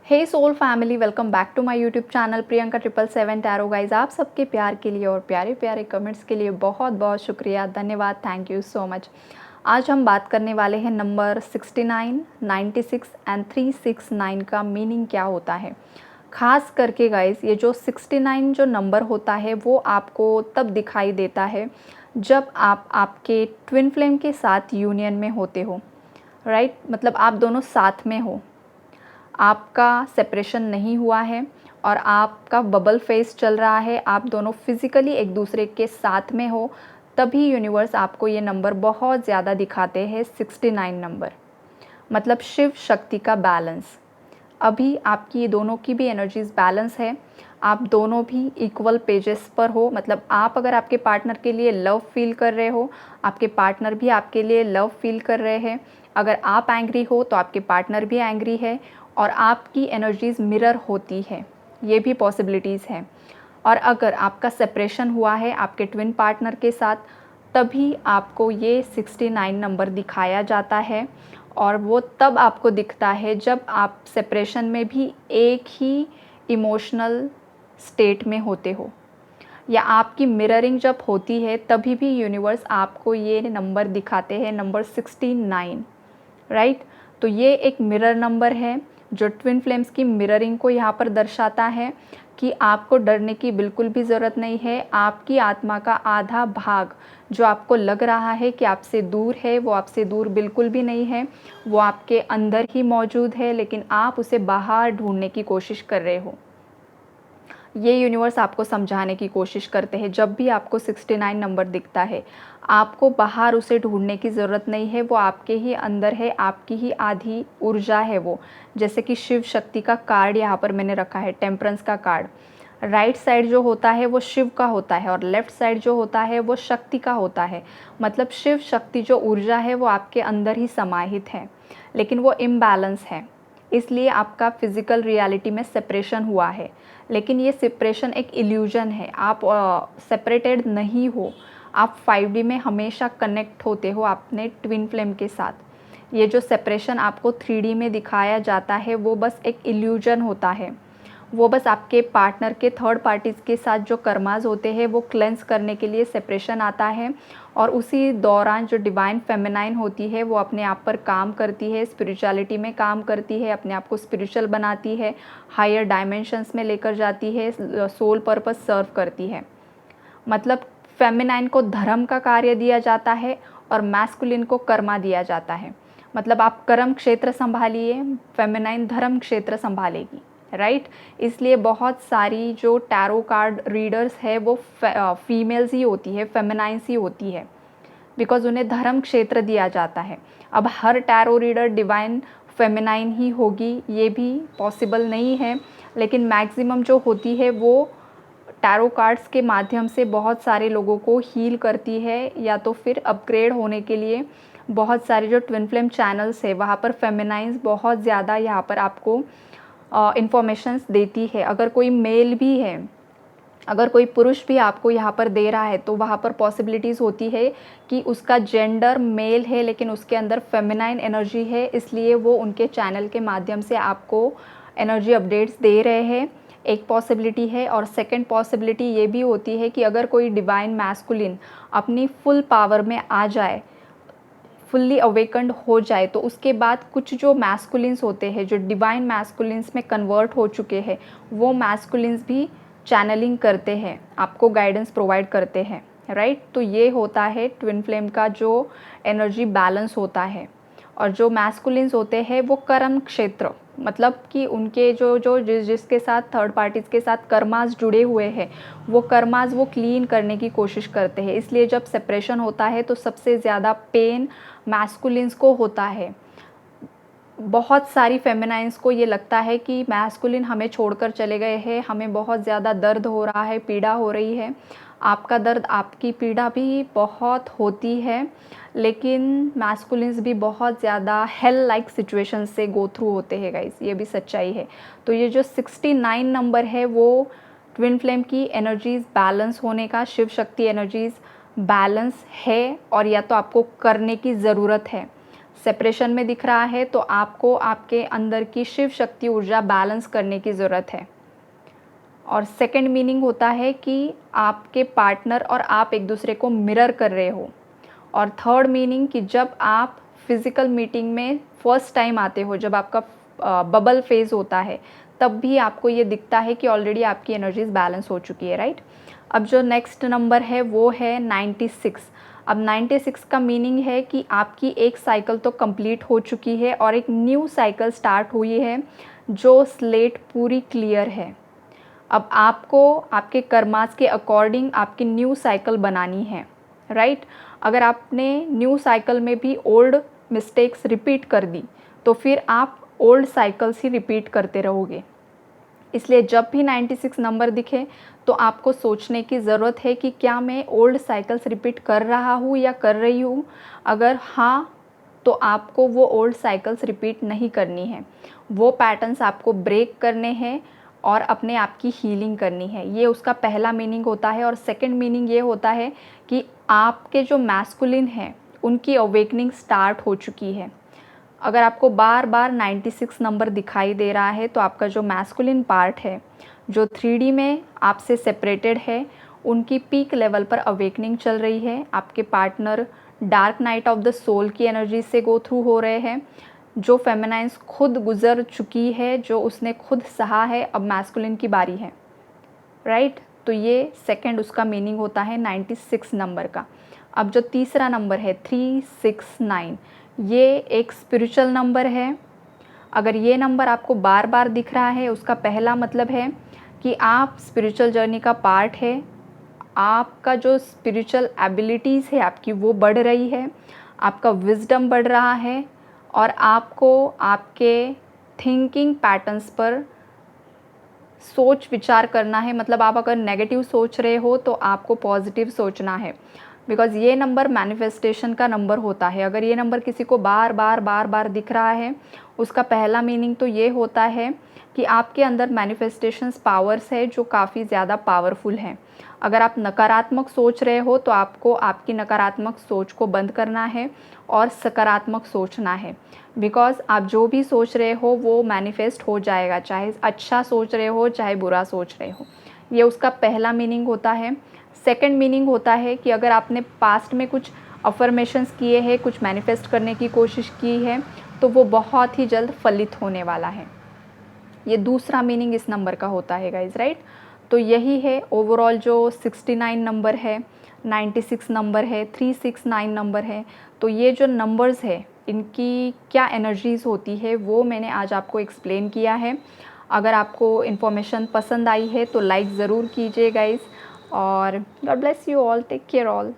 Hey soul family, welcome back to my YouTube channel Priyanka 777 tarot. Guys, आप सबके प्यार के लिए और प्यारे प्यारे कमेंट्स के लिए बहुत बहुत शुक्रिया, धन्यवाद, थैंक यू सो मच। आज हम बात करने वाले हैं नंबर 69, 96 एंड 369 का मीनिंग क्या होता है। ख़ास करके गाइज, ये जो 69 जो नंबर होता है वो आपको तब दिखाई देता है जब आप आपके ट्विन फ्लेम के साथ यूनियन में होते हो, राइट। मतलब आप दोनों साथ में हो, आपका सेपरेशन नहीं हुआ है और आपका बबल फेस चल रहा है, आप दोनों फिज़िकली एक दूसरे के साथ में हो, तभी यूनिवर्स आपको ये नंबर बहुत ज़्यादा दिखाते हैं 69 नंबर। मतलब शिव शक्ति का बैलेंस। अभी आपकी ये दोनों की भी एनर्जीज़ बैलेंस है, आप दोनों भी इक्वल पेजेस पर हो। मतलब आप अगर आपके पार्टनर के लिए लव फील कर रहे हो, आपके पार्टनर भी आपके लिए लव फील कर रहे हैं। अगर आप एंग्री हो तो आपके पार्टनर भी एंग्री है और आपकी एनर्जीज़ मिरर होती है, ये भी पॉसिबिलिटीज़ हैं। और अगर आपका सेपरेशन हुआ है आपके ट्विन पार्टनर के साथ, तभी आपको ये 69 नंबर दिखाया जाता है। और वो तब आपको दिखता है जब आप सेपरेशन में भी एक ही इमोशनल स्टेट में होते हो, या आपकी मिररिंग जब होती है तभी भी यूनिवर्स आपको ये नंबर दिखाते हैं, नंबर 69, राइट। तो ये एक मिरर नंबर है जो ट्विन फ्लेम्स की मिररिंग को यहाँ पर दर्शाता है कि आपको डरने की बिल्कुल भी ज़रूरत नहीं है। आपकी आत्मा का आधा भाग जो आपको लग रहा है कि आपसे दूर है, वो आपसे दूर बिल्कुल भी नहीं है, वो आपके अंदर ही मौजूद है, लेकिन आप उसे बाहर ढूंढने की कोशिश कर रहे हो। ये यूनिवर्स आपको समझाने की कोशिश करते हैं। जब भी आपको 69 नंबर दिखता है, आपको बाहर उसे ढूंढने की ज़रूरत नहीं है, वो आपके ही अंदर है, आपकी ही आधी ऊर्जा है वो। जैसे कि शिव शक्ति का कार्ड यहाँ पर मैंने रखा है, टेम्परेंस का कार्ड। राइट साइड जो होता है वो शिव का होता है और लेफ़्ट साइड जो होता है वो शक्ति का होता है। मतलब शिव शक्ति जो ऊर्जा है वो आपके अंदर ही समाहित है, लेकिन वो इम्बैलेंस है, इसलिए आपका फिज़िकल रियलिटी में सेपरेशन हुआ है। लेकिन ये सेपरेशन एक इल्यूजन है, आप सेपरेटेड नहीं हो, आप 5D में हमेशा कनेक्ट होते हो अपने ट्विन फ्लेम के साथ। ये जो सेपरेशन आपको 3D में दिखाया जाता है वो बस एक इल्यूजन होता है, वो बस आपके पार्टनर के थर्ड पार्टीज़ के साथ जो कर्माज होते हैं वो क्लेंस करने के लिए सेपरेशन आता है। और उसी दौरान जो डिवाइन फेमिनाइन होती है वो अपने आप पर काम करती है, स्पिरिचुअलिटी में काम करती है, अपने आप को स्पिरिचुअल बनाती है, हायर डायमेंशंस में लेकर जाती है, सोल पर्पस सर्व करती है। मतलब फेमिनाइन को धर्म का कार्य दिया जाता है और मैस्कुलिन को कर्मा दिया जाता है। मतलब आप कर्म क्षेत्र संभालिए, फेमिनाइन धर्म क्षेत्र संभालेगी, राइट। इसलिए बहुत सारी जो टैरो कार्ड रीडर्स है वो फीमेल्स ही होती है, फेमिनाइंस ही होती है, बिकॉज उन्हें धर्म क्षेत्र दिया जाता है। अब हर टैरो रीडर डिवाइन फेमिनाइन ही होगी ये भी पॉसिबल नहीं है, लेकिन मैक्सिमम जो होती है वो टैरो कार्ड्स के माध्यम से बहुत सारे लोगों को हील करती है, या तो फिर अपग्रेड होने के लिए बहुत सारे जो ट्विन फ्लेम चैनल्स है वहाँ पर फेमिनाइंस बहुत ज़्यादा यहाँ पर आपको इंफॉर्मेशंस देती है। अगर कोई मेल भी है, अगर कोई पुरुष भी आपको यहाँ पर दे रहा है, तो वहाँ पर पॉसिबिलिटीज़ होती है कि उसका जेंडर मेल है लेकिन उसके अंदर फेमिनाइन एनर्जी है, इसलिए वो उनके चैनल के माध्यम से आपको एनर्जी अपडेट्स दे रहे हैं, एक पॉसिबिलिटी है। और सेकंड पॉसिबिलिटी ये भी होती है कि अगर कोई डिवाइन मैस्कुलिन अपनी फुल पावर में आ जाए, फुल्ली अवेकन्ड हो जाए, तो उसके बाद कुछ जो मैस्कुलिन्स होते हैं, जो डिवाइन मैस्कुलिन्स में कन्वर्ट हो चुके हैं, वो मैस्कुलिन्स भी चैनलिंग करते हैं, आपको गाइडेंस प्रोवाइड करते हैं, राइट। तो ये होता है ट्विन फ्लेम का जो एनर्जी बैलेंस होता है। और जो मैस्कुलिन्स होते हैं वो कर्म क्षेत्र, मतलब कि उनके जो जो जिसके साथ थर्ड पार्टीज़ के साथ कर्मास जुड़े हुए हैं, वो कर्मास वो क्लीन करने की कोशिश करते हैं। इसलिए जब सेपरेशन होता है तो सबसे ज़्यादा पेन मैस्कुलिन्स को होता है। बहुत सारी फेमिनाइंस को ये लगता है कि मैस्कुलिन हमें छोड़कर चले गए हैं, हमें बहुत ज़्यादा दर्द हो रहा है, पीड़ा हो रही है। आपका दर्द, आपकी पीड़ा भी बहुत होती है, लेकिन मैस्कुलिन्स भी बहुत ज़्यादा हेल लाइक सिचुएशन से गो थ्रू होते हैं गाइस, ये भी सच्चाई है। तो ये जो 69 नंबर है वो ट्विन फ्लेम की एनर्जीज़ बैलेंस होने का, शिव शक्ति एनर्जीज़ बैलेंस है, और या तो आपको करने की ज़रूरत है। सेपरेशन में दिख रहा है, तो आपको आपके अंदर की शिव शक्ति ऊर्जा बैलेंस करने की ज़रूरत है। और सेकंड मीनिंग होता है कि आपके पार्टनर और आप एक दूसरे को मिरर कर रहे हो। और थर्ड मीनिंग कि जब आप फिज़िकल मीटिंग में फर्स्ट टाइम आते हो, जब आपका बबल फेज़ होता है, तब भी आपको ये दिखता है कि ऑलरेडी आपकी एनर्जीज़ बैलेंस हो चुकी है, राइट। अब जो नेक्स्ट नंबर है वो है 96। अब 96 का मीनिंग है कि आपकी एक साइकिल तो कंप्लीट हो चुकी है और एक न्यू साइकिल स्टार्ट हुई है, जो स्लेट पूरी क्लियर है। अब आपको आपके कर्मास के अकॉर्डिंग आपकी न्यू साइकिल बनानी है, राइट। अगर आपने न्यू साइकिल में भी ओल्ड मिस्टेक्स रिपीट कर दी, तो फिर आप ओल्ड साइकिल्स ही रिपीट करते रहोगे। इसलिए जब भी 96 नंबर दिखे तो आपको सोचने की ज़रूरत है कि क्या मैं ओल्ड साइकिल्स रिपीट कर रहा हूँ या कर रही हूँ। अगर हाँ, तो आपको वो ओल्ड साइकिल्स रिपीट नहीं करनी है, वो पैटर्न्स आपको ब्रेक करने हैं और अपने आप की हीलिंग करनी है। ये उसका पहला मीनिंग होता है। और सेकंड मीनिंग ये होता है कि आपके जो मैस्कुलिन हैं उनकी अवेकनिंग स्टार्ट हो चुकी है। अगर आपको बार बार 96 नंबर दिखाई दे रहा है, तो आपका जो मैस्कुलिन पार्ट है, जो 3D में आपसे सेपरेटेड है, उनकी पीक लेवल पर अवेकनिंग चल रही है। आपके partner dark night of the soul की एनर्जी से गो थ्रू हो रहे हैं। जो फेमिनाइन्स खुद गुजर चुकी है, जो उसने खुद सहा है, अब मैस्कुलिन की बारी है, राइट। तो ये सेकंड उसका मीनिंग होता है 96 नंबर का। अब जो तीसरा नंबर है 369, ये एक स्पिरिचुअल नंबर है। अगर ये नंबर आपको बार बार दिख रहा है, उसका पहला मतलब है कि आप स्पिरिचुअल जर्नी का पार्ट है। आपका जो स्पिरिचुअल एबिलिटीज़ है आपकी, वो बढ़ रही है, आपका विजडम बढ़ रहा है और आपको आपके थिंकिंग पैटर्न्स पर सोच विचार करना है। मतलब आप अगर नेगेटिव सोच रहे हो तो आपको पॉजिटिव सोचना है, बिकॉज़ ये नंबर मैनिफेस्टेशन का नंबर होता है। अगर ये नंबर किसी को बार बार दिख रहा है, उसका पहला मीनिंग तो ये होता है कि आपके अंदर मैनिफेस्टेशंस पावर्स है जो काफ़ी ज़्यादा पावरफुल हैं। अगर आप नकारात्मक सोच रहे हो तो आपको आपकी नकारात्मक सोच को बंद करना है और सकारात्मक सोचना है, बिकॉज़ आप जो भी सोच रहे हो वो मैनिफेस्ट हो जाएगा, चाहे अच्छा सोच रहे हो चाहे बुरा सोच रहे हो। ये उसका पहला मीनिंग होता है। सेकंड मीनिंग होता है कि अगर आपने पास्ट में कुछ अफर्मेशंस किए हैं, कुछ मैनिफेस्ट करने की कोशिश की है, तो वो बहुत ही जल्द फलित होने वाला है। ये दूसरा मीनिंग इस नंबर का होता है गाइज, राइट। तो यही है ओवरऑल जो 69 नंबर है, 96 नंबर है, 369 नंबर है। तो ये जो नंबर्स है इनकी क्या एनर्जीज़ होती है वो मैंने आज आपको एक्सप्लेन किया है। अगर आपको इन्फॉर्मेशन पसंद आई है तो लाइक ज़रूर कीजिए गाइज़। और God bless you all, take care all.